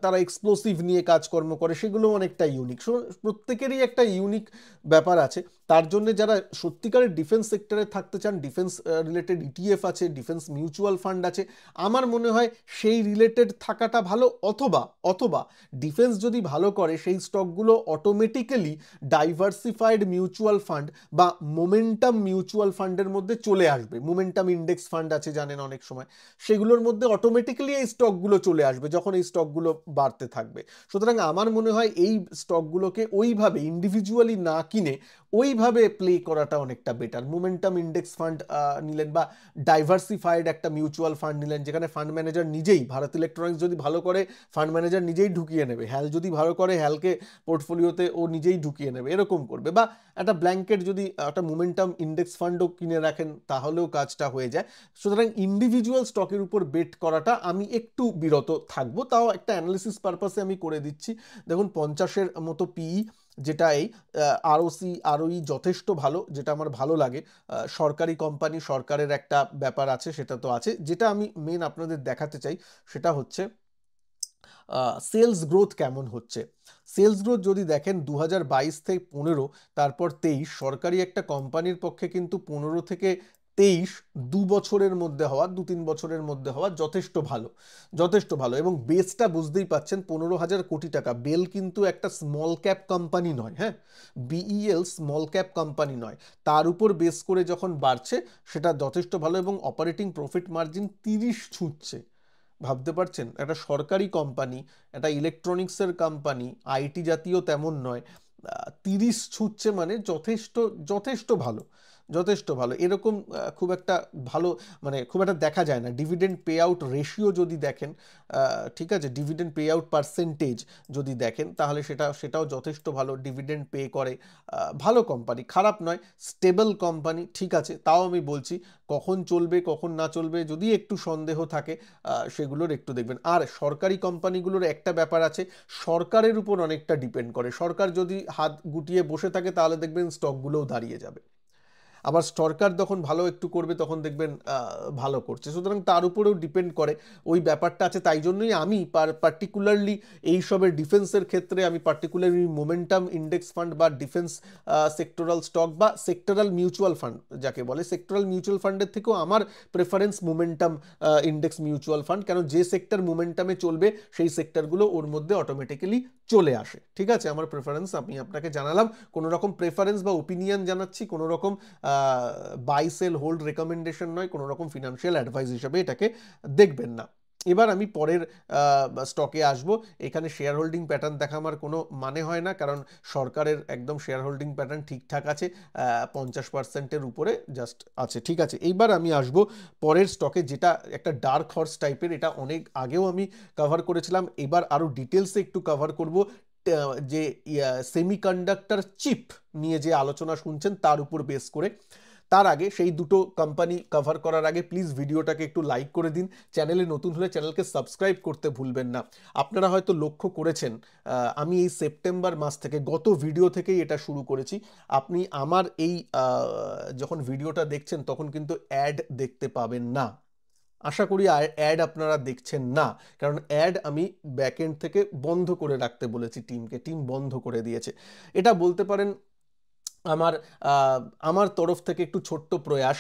তারা এক্সপ্লোসিভ নিয়ে কাজকর্ম করে, সেগুলোও অনেকটা ইউনিক। প্রত্যেকেরই একটা ইউনিক ব্যাপার আছে। তার জন্য যারা সত্যিকারের ডিফেন্স সেক্টরে থাকতে চান, ডিফেন্স রিলেটেড ইটিএফ আছে, ডিফেন্স মিউচুয়াল ফান্ড আছে, আমার মনে হয় সেই রিলেটেড থাকাটা ভালো। অথবা অথবা ডিফেন্স যদি ভালো করে সেই স্টকগুলো অটোমেটিক্যালি ডাইভার্সিফাইড মিউচুয়াল ফান্ড বা মোমেন্টাম মিউচুয়াল ফান্ডের মধ্যে চলে আসবে। মোমেন্টাম ইন্ডেক্স ফান্ড আছে জানেন অনেক সময়, সেগুলোর মধ্যে অটোমেটিক্যালি এই স্টকগুলো চলে আসবে যখন এই স্টকগুলো বাড়তে থাকবে। সুতরাং আমার মনে হয় এই স্টকগুলোকে ওইভাবে ইন্ডিভিজুয়ালি না কিনে ওইভাবে প্লে করাটা অনেকটা বেটার। মোমেন্টাম ইন্ডেক্স ফান্ড নিলেন বা ডাইভার্সিফাইড একটা মিউচুয়াল ফান্ড নিলেন, যেখানে ফান্ড ম্যানেজার নিজেই, ভারত ইলেকট্রনিক্স যদি ভালো করে ফান্ড ম্যানেজার নিজেই ঢুকিয়ে নেবে, হ্যাল যদি ভালো করে হ্যালকে পোর্টফোলিওতে ও নিজেই ঢুকিয়ে নেবে, এরকম করবে। বা একটা ব্ল্যাঙ্কেট যদি একটা মোমেন্টাম ইন্ডেক্স ফান্ডও কিনে রাখেন তাহলেও কাজটা হয়ে যায়। সুতরাং ইন্ডিভিজুয়াল স্টকের উপর বেট করাটা আমি একটু বিরত থাকবো। তাও একটা অ্যানালিসিস পারপাসে আমি করে দিচ্ছি। দেখুন 50-এর মতো পিই, যেটা এই আরওসি আরওই যথেষ্ট ভালো, যেটা আমার ভালো লাগে। সরকারি কোম্পানি, সরকারের একটা ব্যাপার আছে, সেটা তো আছে। যেটা আমি মেন আপনাদের দেখাতে চাই সেটা হচ্ছে সেলস গ্রোথ কেমন হচ্ছে। সেলস গ্রোথ যদি দেখেন 2022 থেকে 15, তারপর 23, সরকারি একটা কোম্পানির পক্ষে কিন্তু 15 থেকে 23 2 বছরের মধ্যে হওয়া, 2-3 বছরের মধ্যে হওয়া যথেষ্ট ভালো, যথেষ্ট ভালো। এবং বেসটা বুঝতেই পাচ্ছেন, 15,000 কোটি টাকা। বেল কিন্তু একটা স্মল ক্যাপ কোম্পানি নয়, হ্যাঁ, বিইএল স্মল ক্যাপ কোম্পানি নয়। তার উপর বেস করে যখন বাড়ছে সেটা যথেষ্ট ভালো। এবং অপারেটিং প্রফিট মার্জিন 30 ছুঁচ্ছে, ভাবতে পারছেন? একটা সরকারি কোম্পানি, একটা ইলেকট্রনিক্সের কোম্পানি, আইটি জাতীয় তেমন নয়, 30 ছুঁচ্ছে মানে যথেষ্ট, যথেষ্ট ভালো, যথেষ্ট ভালো। এরকম খুব একটা ভালো মানে খুব একটা দেখা যায় না। ডিভিডেন্ড পে আউট রেশিও যদি দেখেন, ঠিক আছে, ডিভিডেন্ড পে আউট পার্সেন্টেজ যদি দেখেন তাহলে সেটাও যথেষ্ট ভালো। ডিভিডেন্ড পে করে, ভালো কোম্পানি, খারাপ নয়, স্টেবল কোম্পানি, ঠিক আছে। তাও আমি বলছি কখন চলবে কখন না চলবে যদি একটু সন্দেহ থাকে, সেগুলোর একটু দেখবেন। আর সরকারি কোম্পানিগুলোর একটা ব্যাপার আছে, সরকারের উপর অনেকটা ডিপেন্ড করে। সরকার যদি হাত গুটিয়ে বসে থাকে তাহলে দেখবেন স্টকগুলোও দাঁড়িয়ে যাবে। আবার সরকার যখন ভালো একটু করবে তখন দেখবেন ভালো করছে। সুতরাং তার উপরেও ডিপেন্ড করে, ওই ব্যাপারটা আছে। তাই জন্যই আমি পার্টিকুলারলি এইসবের ডিফেন্সের ক্ষেত্রে আমি পার্টিকুলারলি মোমেন্টাম ইন্ডেক্স ফান্ড বা ডিফেন্স সেক্টরাল স্টক বা সেক্টরাল মিউচুয়াল ফান্ড যাকে বলে, সেক্টরাল মিউচুয়াল ফান্ডের থেকেও আমার preference momentum index mutual fund. কারণ যে সেক্টর মোমেন্টামে চলবে সেই সেক্টরগুলো ওর মধ্যে অটোমেটিক্যালি চলে আসে। ঠিক আছে, আমার প্রেফারেন্স আমি আপনাকে জানালাম। কোনো রকম প্রেফারেন্স বা ওপিনিয়ন জানাচ্ছি, কোনো রকম বাই সেল হোল্ড রেকমেন্ডেশন নয়, কোনো রকম ফিনান্সিয়াল অ্যাডভাইস হিসাবে এটাকে দেখবেন না। এবার আমি পরের স্টকে আসব। এখানে শেয়ার হোল্ডিং প্যাটার্ন দেখা আমার কোনো মানে হয় না, কারণ সরকারের একদম শেয়ার হোল্ডিং প্যাটার্ন ঠিকঠাক আছে, 50%-এর উপরে জাস্ট আছে, ঠিক আছে। এইবার আমি আসব পরের স্টকে, যেটা একটা ডার্ক হর্স টাইপের। এটা অনেক আগেও আমি কভার করেছিলাম, এবার আরও ডিটেলসে একটু কভার করব। যে সেমিকন্ডাক্টর চিপ নিয়ে যে আলোচনা শুনছেন তার উপর বেস করে। তার আগে সেই দুটো কোম্পানি কভার করার আগে প্লিজ ভিডিওটাকে একটু লাইক করে দিন। চ্যানেলে নতুন হলে চ্যানেলকে সাবস্ক্রাইব করতে ভুলবেন না। আপনারা হয়তো লক্ষ্য করেছেন, আমি এই সেপ্টেম্বর মাস থেকে, গত ভিডিও থেকেই এটা শুরু করেছি। আপনি আমার এই যখন ভিডিওটা দেখছেন তখন কিন্তু অ্যাড দেখতে পাবেন না। আশা করি অ্যাড আপনারা দেখছেন না, কারণ অ্যাড আমি ব্যাকএন্ড থেকে বন্ধ করে রাখতে বলেছি টিমকে, টিম বন্ধ করে দিয়েছে। এটা বলতে পারেন আমার আমার তরফ থেকে একটু ছোট্ট প্রয়াস,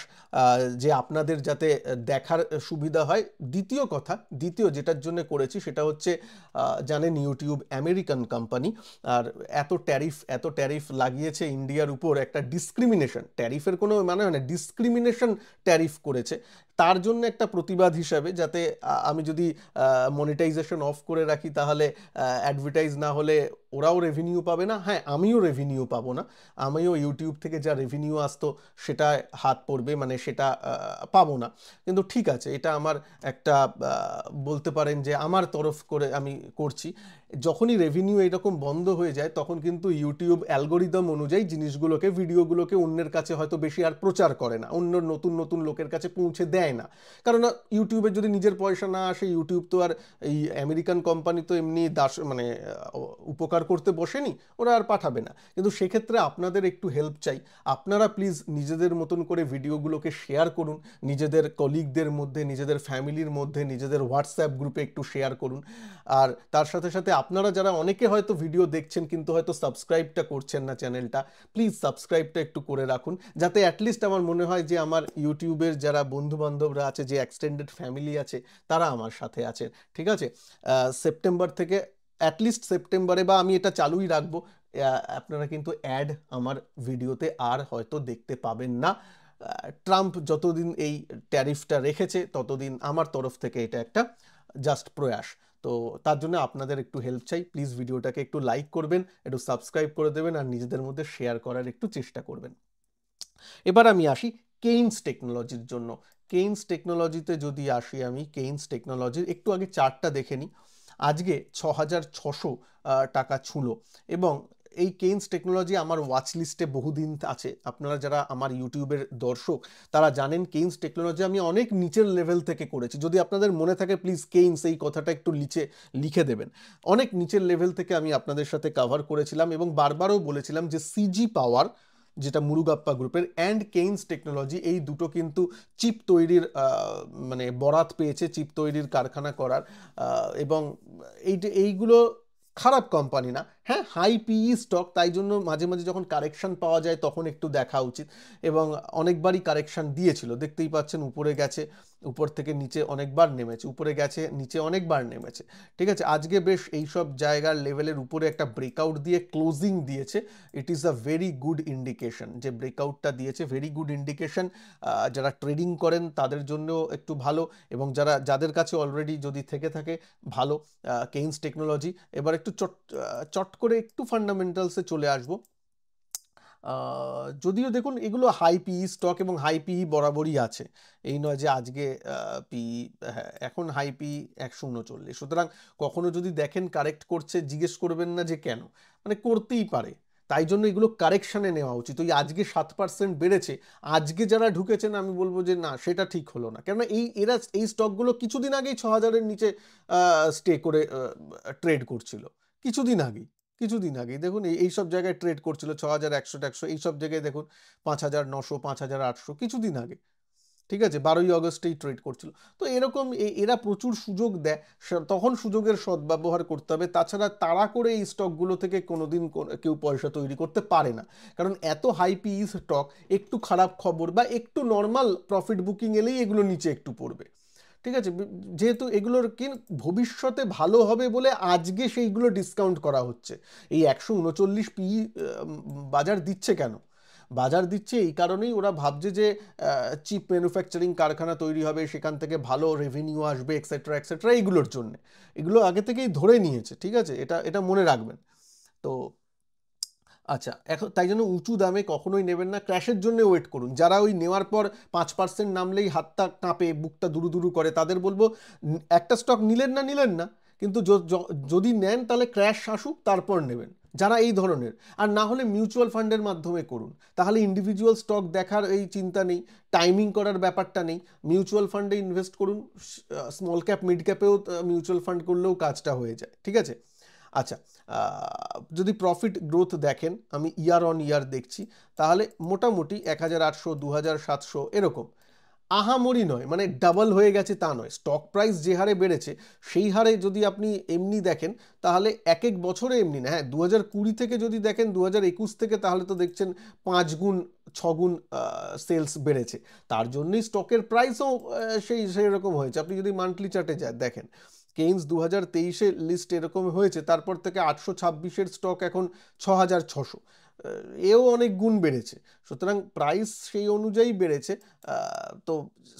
যে আপনাদের যাতে দেখার সুবিধা হয়। দ্বিতীয় যেটার জন্য করেছি সেটা হচ্ছে, জানেন ইউটিউব আমেরিকান কোম্পানি, আর এত ট্যারিফ লাগিয়েছে ইন্ডিয়ার উপর, একটা ডিসক্রিমিনেশন, ট্যারিফের কোনো মানে হয় না, ডিসক্রিমিনেশন ট্যারিফ করেছে। তার জন্য একটা প্রতিবাদ হিসাবে, যাতে আমি যদি মনিটাইজেশন অফ করে রাখি তাহলে অ্যাডভার্টাইজ না হলে ওরাও রেভিনিউ পাবে না, হ্যাঁ আমিও রেভিনিউ পাবো না, আমিও ইউটিউব থেকে যা রেভিনিউ আসতো সেটা হাত পড়বে, মানে সেটা পাবো না। কিন্তু ঠিক আছে, এটা আমার একটা বলতে পারেন যে আমার তরফ করে আমি করছি। যখনই রেভিনিউ এরকম বন্ধ হয়ে যায় তখন কিন্তু ইউটিউব অ্যালগোরিদম অনুযায়ী জিনিসগুলোকে, ভিডিওগুলোকে অন্যের কাছে হয়তো বেশি আর প্রচার করে না, অন্য নতুন নতুন লোকের কাছে পৌঁছে দেয় না। কারণ ইউটিউবের যদি নিজের পয়সা না আসে, ইউটিউব তো আর এই আমেরিকান কোম্পানি তো এমনি মানে উপকার করতে বসেনি, ওরা আর পাঠাবে না। কিন্তু সেক্ষেত্রে আপনাদের একটু হেল্প চাই। আপনারা প্লিজ নিজেদের মতন করে ভিডিওগুলোকে শেয়ার করুন, নিজেদের কলিগদের মধ্যে, নিজেদের ফ্যামিলির মধ্যে, নিজেদের হোয়াটসঅ্যাপ গ্রুপে একটু শেয়ার করুন। আর তার সাথে সাথে আপনারা যারা অনেকে হয়তো ভিডিও দেখছেন কিন্তু হয়তো সাবস্ক্রাইবটা করছেন না চ্যানেলটা, প্লিজ সাবস্ক্রাইবটা একটু করে রাখুন, যাতে অ্যাটলিস্ট আমার মনে হয় যে আমার ইউটিউবের যারা বন্ধু বান্ধবরা আছে, যে এক্সটেন্ডেড ফ্যামিলি আছে, তারা আমার সাথে আছে। ঠিক আছে, সেপ্টেম্বর থেকে, অ্যাটলিস্ট সেপ্টেম্বরে, বা আমি এটা চালুই রাখবো, আপনারা কিন্তু অ্যাড আমার ভিডিওতে আর হয়তো দেখতে পাবেন না। ট্রাম্প যতদিন এই ট্যারিফটা রেখেছে ততদিন আমার তরফ থেকে এটা একটা জাস্ট প্রয়াস। তো তার জন্য আপনাদের একটু হেল্প চাই, প্লিজ ভিডিওটাকে একটু লাইক করবেন, একটু সাবস্ক্রাইব করে দেবেন, আর নিজেদের মধ্যে শেয়ার করার একটু চেষ্টা করবেন। এবার আমি আসি কেইনস টেকনোলজির জন্য। কেইনস টেকনোলজিতে যদি আসি, আমি কেইনস টেকনোলজির একটু আগে চার্টটা দেখে নিই। আজকে 6,600 টাকা ছুঁলো, এবং এই কেইনস টেকনোলজি আমার ওয়াচ লিস্টে বহুদিন আছে। আপনারা যারা আমার ইউটিউবের দর্শক তারা জানেন কেইনস টেকনোলজি আমি অনেক নিচের লেভেল থেকে করেছি। যদি আপনাদের মনে থাকে প্লিজ কেইনস এই কথাটা একটু নিচে লিখে দেবেন। অনেক নিচের লেভেল থেকে আমি আপনাদের সাথে কভার করেছিলাম, এবং বারবারও বলেছিলাম যে সিজি পাওয়ার, যেটা মুরুগাপ্পা গ্রুপের, অ্যান্ড কেইনস টেকনোলজি, এই দুটো কিন্তু চিপ তৈরির মানে বরাত পেয়েছে, চিপ তৈরির কারখানা করার, এবং এইগুলো খারাপ কোম্পানি না। হ্যাঁ, হাই পিই স্টক, তাই জন্য মাঝে মাঝে যখন কারেকশন পাওয়া যায় তখন একটু দেখা উচিত, এবং অনেকবারই কারেকশন দিয়েছিল, দেখতেই পাচ্ছেন উপরে গেছে, উপর থেকে নিচে অনেকবার নেমেছে, উপরে গেছে, নিচে অনেকবার নেমেছে। ঠিক আছে, আজকে বেশ এইসব জায়গার লেভেলের উপরে একটা ব্রেকআউট দিয়ে ক্লোজিং দিয়েছে। It is a very good indication, যে ব্রেকআউটটা দিয়েছে ভেরি গুড ইন্ডিকেশন। যারা ট্রেডিং করেন তাদের জন্য একটু ভালো, এবং যাদের কাছে অলরেডি যদি থেকে থাকে ভালো কেইনস টেকনোলজি। এবার একটু চট করে একটু ফান্ডামেন্টালসে চলে আসবো। যদিও দেখুন এগুলো হাই পিই স্টক, এবং হাই পিই বরাবরই আছে, এই নয় যে আজকে পিই, হ্যাঁ এখন হাই পিই 139। সুতরাং কখনো যদি দেখেন কারেক্ট করছে, জিজ্ঞেস করবেন না যে কেন, মানে করতেই পারে, তাই জন্য এগুলো কারেকশানে নেওয়া উচিত। ওই আজকে 7% বেড়েছে, আজকে যারা ঢুকেছেন আমি বলবো যে না, সেটা ঠিক হলো না, কেননা এই স্টকগুলো কিছুদিন আগেই 6,000-এর নিচে স্টে করে ট্রেড করছিল, কিছুদিন আগেই দেখুন এইসব জায়গায় ট্রেড করছিল, 6,100 এইসব জায়গায় দেখুন 5,900, 5,800 কিছুদিন আগে। ঠিক আছে, 12ই অগস্টেই ট্রেড করছিল। তো এরকম এরা প্রচুর সুযোগ দেয়, তখন সুযোগের সদ্ব্যবহার করতে হবে। তাছাড়া তাড়া করে এই স্টকগুলো থেকে কোনোদিন কেউ পয়সা তৈরি করতে পারে না, কারণ এত হাই পিই স্টক, একটু খারাপ খবর বা একটু নর্মাল প্রফিট বুকিং এলেই এগুলো নিচে একটু পড়বে। ঠিক আছে, যেহেতু এগুলোর কি ভবিষ্যতে ভালো হবে বলে আজকে সেইগুলো ডিসকাউন্ট করা হচ্ছে। এই 139 পিই বাজার দিচ্ছে কেন? বাজার দিচ্ছে এই কারণেই, ওরা ভাবছে যে চিপ ম্যানুফ্যাকচারিং কারখানা তৈরি হবে, সেখান থেকে ভালো রেভিনিউ আসবে, এক্সেট্রা এক্সেট্রা, এইগুলোর জন্য এগুলো আগে থেকেই ধরে নিয়েছে। ঠিক আছে, এটা মনে রাখবেন। তো আচ্ছা, এখন তাই জন্য উঁচু দামে কখনোই নেবেন না, ক্র্যাশের জন্য ওয়েট করুন। যারা ওই নেওয়ার পর 5% নামলেই হাতটা কাঁপে, বুকটা দুরু দুরু করে, তাদের বলবো একটা স্টক নিলেন না, কিন্তু যদি নেন তাহলে ক্র্যাশ আসুক তারপর নেবেন, যারা এই ধরনের। আর না হলে মিউচুয়াল ফান্ডের মাধ্যমে করুন, তাহলে ইন্ডিভিজুয়াল স্টক দেখার এই চিন্তা নেই, টাইমিং করার ব্যাপারটা নেই। মিউচুয়াল ফান্ডে ইনভেস্ট করুন, স্মল ক্যাপ মিড ক্যাপেও মিউচুয়াল ফান্ড করলেও কাজটা হয়ে যায়। ঠিক আছে, আচ্ছা, যদি প্রফিট গ্রোথ দেখেন, আমি ইয়ার অন ইয়ার দেখছি, তাহলে মোটামুটি 1,800, 2,700 এরকম, আহামরি নয়, মানে ডাবল হয়ে গেছে তা নয়। স্টক প্রাইস যে হারে বেড়েছে সেই হারে যদি আপনি এমনি দেখেন তাহলে এক এক বছরে এমনি না, হ্যাঁ 2020 থেকে যদি দেখেন 2021 থেকে, তাহলে তো দেখছেন 5 গুণ 6 গুণ সেলস বেড়েছে। তার জন্যই স্টকের প্রাইসও সেই রকম হয়েছে। আপনি যদি মান্থলি চার্টে দেখেন, কেইনস 2023-এ লিস্ট এরকম হয়েছে, তারপর থেকে 826-এর স্টক এখন 6,600। এও অনেক গুণ বেড়েছে, সুতরাং প্রাইস সেই অনুযায়ী বেড়েছে। তো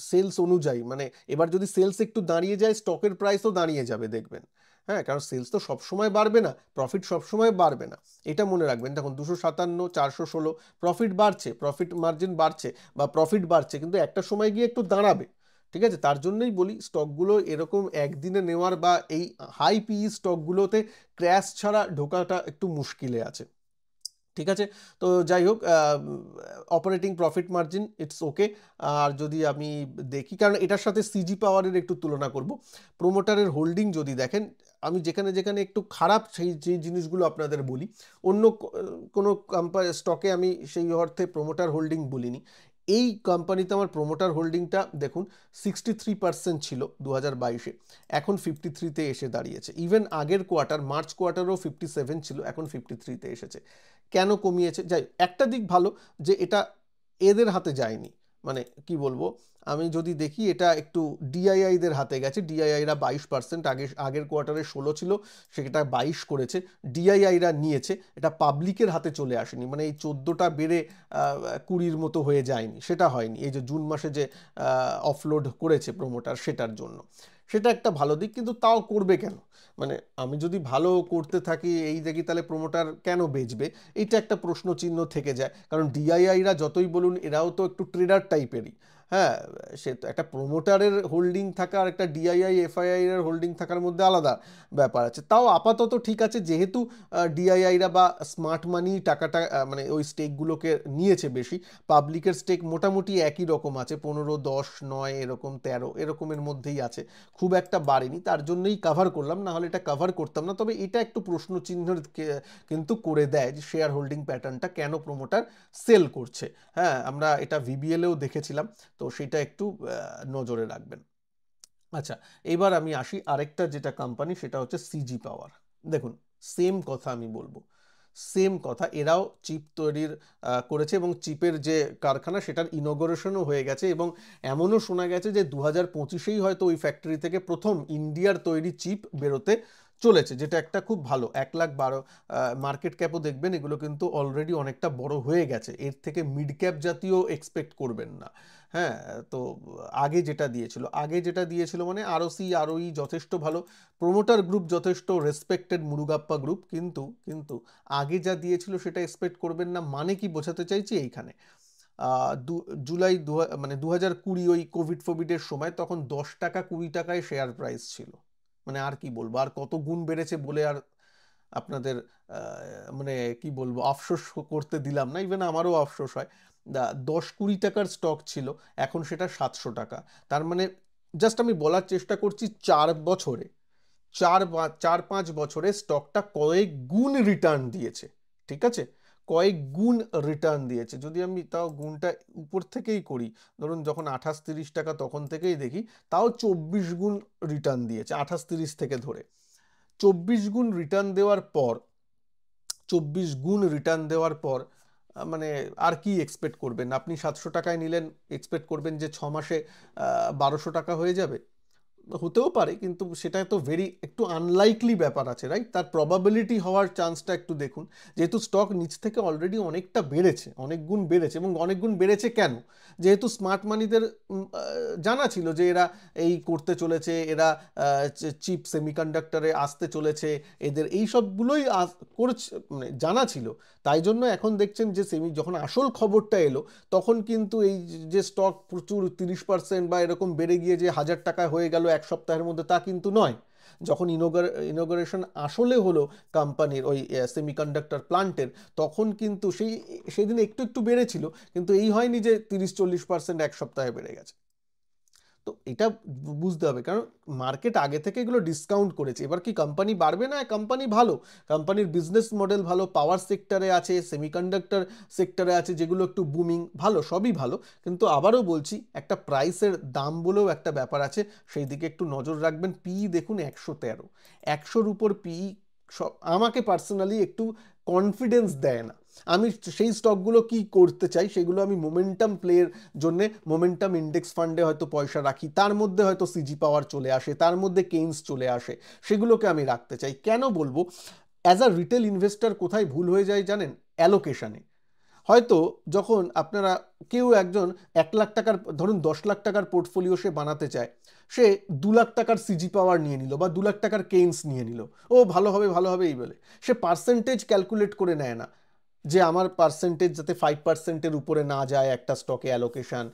সেলস অনুযায়ী মানে এবার যদি সেলস একটু দাঁড়িয়ে যায় স্টকের প্রাইসও দাঁড়িয়ে যাবে দেখবেন। হ্যাঁ, কারণ সেলস তো সবসময় বাড়বে না, প্রফিট সবসময় বাড়বে না, এটা মনে রাখবেন। দেখুন 257, 416 প্রফিট বাড়ছে, প্রফিট মার্জিন বাড়ছে বা প্রফিট বাড়ছে, কিন্তু একটা সময় গিয়ে একটু দাঁড়াবে। ঠিক আছে, তার জন্যই বলি স্টকগুলো এরকম একদিনে নেওয়ার বা এই হাই পিই স্টকগুলোতে ক্র্যাশ ছাড়া ঢোকাটা একটু মুশকিলে আছে। ঠিক আছে, তো যাই হোক, operating profit margin it's okay. আর যদি আমি দেখি, কারণ এটার সাথে সিজি পাওয়ারের একটু তুলনা করব, প্রোমোটারের হোল্ডিং যদি দেখেন, আমি যেখানে যেখানে একটু খারাপ সেই জিনিসগুলো আপনাদের বলি, অন্য কোনো কোম্পানি স্টকে আমি সেই অর্থে প্রোমোটার হোল্ডিং বলিনি। এই কোম্পানিতে আমার প্রোমোটার হোল্ডিংটা দেখুন 63% ছিল 2022-এ, এখন 53-তে এসে দাঁড়িয়েছে। ইভেন আগের কোয়ার্টার মার্চ কোয়ার্টারও 57 ছিল, এখন 53-তে এসেছে। কেন কমিয়েছে? যাই, একটা দিক ভালো যে এটা এদের হাতে যায়নি, মানে কি বলবো, আমি যদি দেখি এটা একটু ডিআইআইদের হাতে গেছে। ডিআইআইরা 22%, আগের কোয়ার্টারে 16 ছিল, সেটা 22 করেছে, ডিআইআইরা নিয়েছে। এটা পাবলিকের হাতে চলে আসেনি, মানে এই 14টা বেড়ে 20-র মতো হয়ে যায়নি, সেটা হয়নি। এই যে জুন মাসে যে অফলোড করেছে প্রোমোটার, সেটার জন্য, সেটা একটা ভালো দিক। কিন্তু তাও করবে কেন? মানে আমি যদি ভালো করতে থাকি এই দেখি, তাহলে প্রোমোটার কেন বেচবে? এইটা একটা প্রশ্ন চিহ্ন থেকে যায়। কারণ ডিআইআইরা যতই বলুন, এরাও তো একটু ট্রেডার টাইপেরই। হ্যাঁ, সে তো একটা প্রোমোটারের হোল্ডিং থাকা আর একটা ডিআইআই এফআইআই এর হোল্ডিং থাকার মধ্যে আলাদা ব্যাপার আছে। তাও আপাতত ঠিক আছে, যেহেতু ডিআইআইরা বা স্মার্ট মানি টাকাটা মানে ওই স্টেকগুলোকে নিয়েছে বেশি। পাবলিকের স্টেক মোটামুটি একই রকম আছে, 15, 10, 9 এরকম, 13 এরকমের মধ্যেই আছে, খুব একটা বাড়েনি। তার জন্যই কাভার করলাম, না হলে এটা কাভার করতাম না। তবে এটা একটু প্রশ্ন চিহ্নের কিন্তু করে দেয় যে শেয়ার হোল্ডিং প্যাটার্নটা কেন প্রোমোটার সেল করছে। হ্যাঁ, আমরা এটা ভিবিএলেও দেখেছিলাম, তো সেটা একটু নজরে রাখবেন। আচ্ছা, এবার আমি আসি আরেকটা যেটা কোম্পানি, সেটা হচ্ছে সিজি পাওয়ার। দেখুন, সেম কথা আমি বলবো, সেম কথা। এরাও চিপ তৈরির করেছে এবং চিপের যে কারখানা, সেটার ইনগরেশনও হয়ে গেছে এবং এমনও শোনা গেছে যে 2025-এই হয়তো ওই ফ্যাক্টরি থেকে প্রথম ইন্ডিয়ার তৈরি চিপ বেরোতে চলেছে, যেটা একটা খুব ভালো। 1,12,000 মার্কেট ক্যাপও দেখবেন, এগুলো কিন্তু অলরেডি অনেকটা বড় হয়ে গেছে, এর থেকে মিড ক্যাপ জাতীয় এক্সপেক্ট করবেন না। হ্যাঁ, তো আগে যেটা দিয়েছিল মানে আরওসি আরওই যথেষ্ট ভালো, প্রোমোটার গ্রুপ যথেষ্ট রেসপেক্টেড, মুরুগাপ্পা গ্রুপ, কিন্তু আগে যা দিয়েছিল সেটা এক্সপেক্ট করবেন না। মানে কি বোঝাতে চাইছি এইখানে, জুলাই মানে 2020 ওই কোভিডের সময়, তখন 10 টাকা 20 টাকায় শেয়ার প্রাইস ছিল। মানে আর কি বলবো, আর কত গুণ বেড়েছে বলে আর আপনাদের মানে কি বলবো, আফসোস করতে দিলাম না। ইভেন আমারও আফসোস হয়। 10-20 টাকার স্টক ছিল, এখন সেটা 700 টাকা। তার মানে জাস্ট আমি বলার চেষ্টা করছি, 4 বছরে, 4-5 বছরে স্টকটা কয়েক গুণ রিটার্ন দিয়েছে। ঠিক আছে, কয়েক গুণ রিটার্ন দিয়েছে। যদি আমি তাও গুণটা উপর থেকেই করি, ধরুন যখন 28-30 টাকা তখন থেকেই দেখি, তাও 24 গুণ রিটার্ন দিয়েছে, 28-30 থেকে ধরে। 24 গুণ রিটার্ন দেওয়ার পর, 24 গুণ রিটার্ন দেওয়ার পর মানে আর কি এক্সপেক্ট করবেন? আপনি 700 টাকায় নিলেন, এক্সপেক্ট করবেন যে 6 মাসে 1200 টাকা হয়ে যাবে? হতেও পারে, কিন্তু সেটা তো একটু আনলাইকলি ব্যাপার আছে, রাইট? তার প্রবাবিলিটি হওয়ার চান্সটা একটু দেখুন। যেহেতু স্টক নিচ থেকে অলরেডি অনেকটা বেড়েছে, অনেক গুণ বেড়েছে, এবং অনেক গুণ বেড়েছে কেন? যেহেতু স্মার্ট মানিদের জানা ছিল যে এরা এই করতে চলেছে, এরা চিপ সেমিকন্ডাক্টরে আসতে চলেছে, এদের এই সবগুলোই করেছে, মানে জানা ছিল। তাই জন্য এখন দেখছেন যে যখন আসল খবরটা এলো, তখন কিন্তু এই যে স্টক প্রচুর 30% বা এরকম বেড়ে গিয়ে যে 1000 টাকা হয়ে গেল 1 সপ্তাহের মধ্যে, তা কিন্তু নয়। যখন ইনোগ্রেশন আসলে হলো কোম্পানির ওই সেমিকন্ডাক্টর প্লান্টের, তখন কিন্তু সেদিন একটু একটু বেড়েছিল, কিন্তু এই হয়নি যে 30-40% 1 সপ্তাহে বেড়ে গেছে। তো এটা বুঝতে হবে, কারণ মার্কেট আগে থেকে এগুলো ডিসকাউন্ট করেছে। এবার কি কোম্পানি বাড়বে? না, কোম্পানি ভালো, কোম্পানির বিজনেস মডেল ভালো, পাওয়ার সেক্টরে আছে, সেমিকন্ডাক্টর সেক্টরে আছে, যেগুলো একটু বুমিং, ভালো, সবই ভালো। কিন্তু আবারও বলছি, একটা প্রাইসের দাম বলেও একটা ব্যাপার আছে, সেই দিকে একটু নজর রাখবেন। পিই দেখুন 113, 100-র উপর পিই আমাকে পার্সোনালি একটু কনফিডেন্স দেয় না। আমি সেই স্টকগুলো কি করতে চাই, সেগুলো আমি মোমেন্টাম প্লের জন্যে মোমেন্টাম ইন্ডেক্স ফান্ডে হয়তো পয়সা রাখি, তার মধ্যে হয়তো সিজি পাওয়ার চলে আসে, তার মধ্যে কেইনস চলে আসে, সেগুলোকে আমি রাখতে চাই। কেন বলবো? অ্যাজ আ রিটেল ইনভেস্টর কোথায় ভুল হয়ে যায় জানেন? অ্যালোকেশানে। হয়তো যখন আপনারা কেউ একজন 1 লাখ টাকার, ধরুন 10 লাখ টাকার পোর্টফোলিও সে বানাতে চায়, সে 2 লাখ টাকার সিজি পাওয়ার নিয়ে নিল বা 2 লাখ টাকার কেইনস নিয়ে নিল, ও ভালো হবে ভালো হবে এই বলে। সে পার্সেন্টেজ ক্যালকুলেট করে নেয় না যে আমার পার্সেন্টেজ যাতে 5%-এর উপরে না যায় একটা স্টকে অ্যালোকেশন।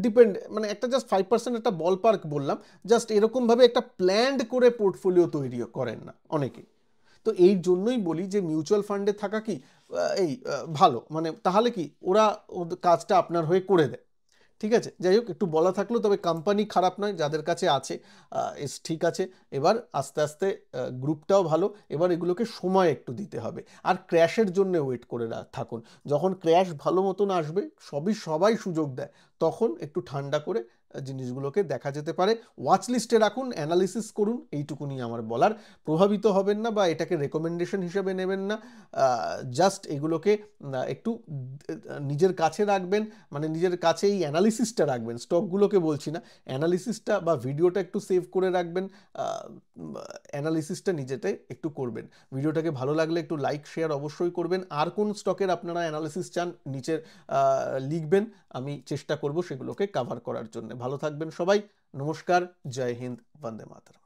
ডিপেন্ড, মানে একটা জাস্ট 5% একটা বল পার্ক বললাম, জাস্ট এরকমভাবে একটা প্ল্যান্ড করে পোর্টফোলিও তৈরি করেন না অনেকেই। তো এই জন্যই বলি যে মিউচুয়াল ফান্ডে থাকা কি ভালো, মানে তাহলে কি ওরা কাজটা আপনার হয়ে করে দেয়। ঠিক আছে, যাই হোক, একটু বলা থাকলো। তবে কোম্পানি খারাপ নয়, যাদের কাছে আছে ঠিক আছে। এবার আস্তে আস্তে গ্রুপটাও ভালো, এবার এগুলোকে সময় একটু দিতে হবে। আর ক্র্যাশের জন্য ওয়েট করে থাকুন। যখন ক্র্যাশ ভালো মতন আসবে, সবাই সুযোগ দেয়, তখন একটু ঠান্ডা করে জিনিসগুলোকে দেখা যেতে পারে। ওয়াচ লিস্টে রাখুন, অ্যানালিসিস করুন, এইটুকুনি আমার বলার। প্রভাবিত হবেন না বা এটাকে রেকমেন্ডেশন হিসেবে নেবেন না। জাস্ট এগুলোকে একটু নিজের কাছে রাখবেন, মানে নিজের কাছে এই অ্যানালিসিসটা রাখবেন, স্টকগুলোকে বলছি না, অ্যানালিসিসটা বা ভিডিওটা একটু সেভ করে রাখবেন। অ্যানালিসিসটা নিজেতে একটু করবেন। ভিডিওটাকে ভালো লাগলে একটু লাইক শেয়ার অবশ্যই করবেন। আর কোন স্টকের আপনারা অ্যানালিসিস চান নিচে লিখবেন, আমি চেষ্টা করব সেগুলোকে কভার করার জন্য। ভালো থাকবেন সবাই, নমস্কার, জয় হিন্দ, বন্দে মাতরম।